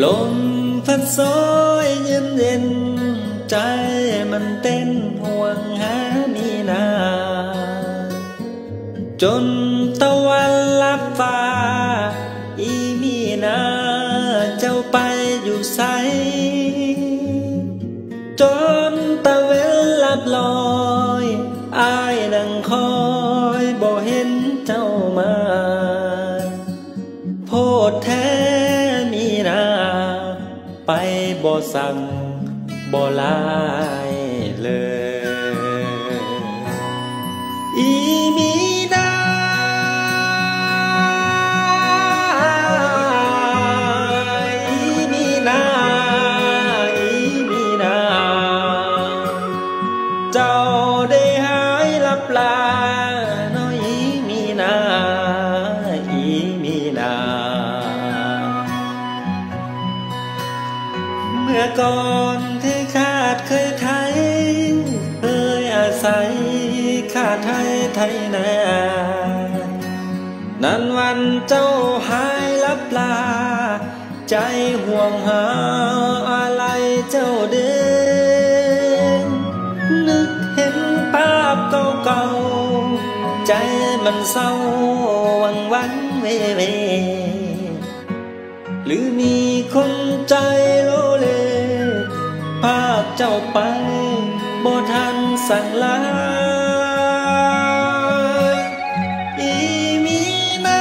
ลมพัดโชยเย็นเย็นใจมันเต้นห่วงหามีนาจนตะวันลับฟ้าอีมีนาเจ้าไปอยู่ไสจนตะเวนลับลอยอ้ายนั่งคอยบ่เห็นเจ้ามาโพดแท้มีนาไปบ่สั่งบ่ลายเลยอีมีนาอีมีนาอีมีนาเจ้าได้หายลับลาน้อยอีมีนาอีมีนาเมื่อก่อนที่ขาดเคยไทยเคยอาศัยขาดไทยไทยนานั้นวันเจ้าหายลับลาใจห่วงหาอะไรเจ้าเดินนึกเห็นภาพเก่าๆใจมันเศร้าวังวันเว่เวหรือมีคนใจโลเลภาพเจ้าไปบ่ทันสั่งลาอีมีนา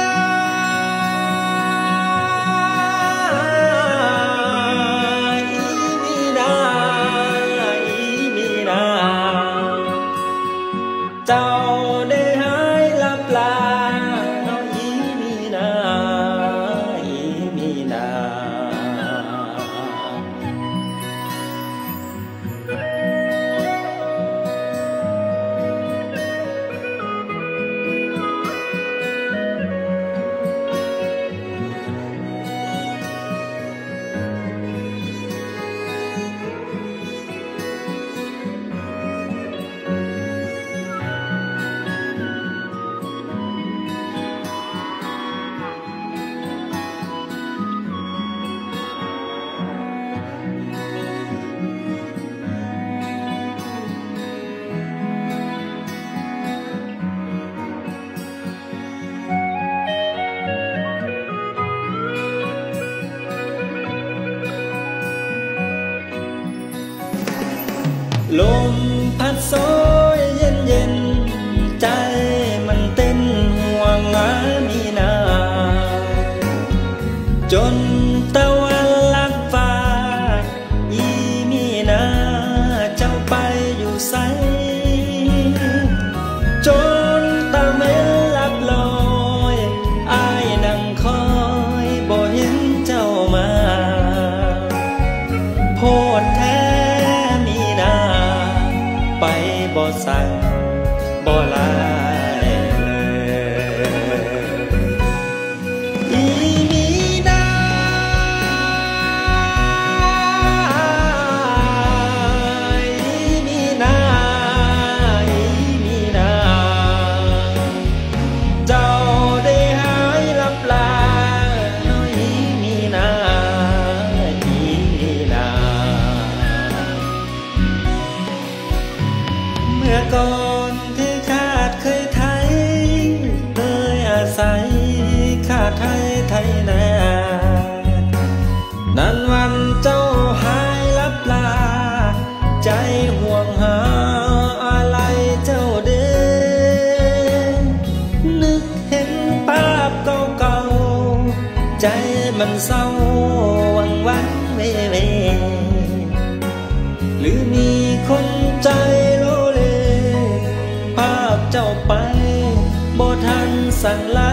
อีมีนาอีมีนาเจ้าได้หายลับลาน้องอีมีนาอีมีนาลมพัดโชยเย็นเย็นใจมันเต้นห่วงหามีนาจนตะวันลับฟ้าอีมีนาเจ้าไปอยู่ไสจนตะเวนลับลอยอ้ายนั่งคอยบ่เห็นเจ้ามาโพดแท้ไปบ่สั่งบ่ลายเลยอีมีนาอีมีนาอีมีนาเจ้าได้หายลับลาน้อยอีมีนาอีมีนาเมื่อก่อนที่ขาดเคยไทยเคยอาศัยขาดไทยไทยนานั้นวันเจ้าหายลับลาใจห่วงหาอะไรเจ้าเดินนึกเห็นภาพเก่าๆใจมันเศร้าวังวันเว่เวหรือมีคนใจโลเลภาพเจ้าไปบ่ทันสั่งลา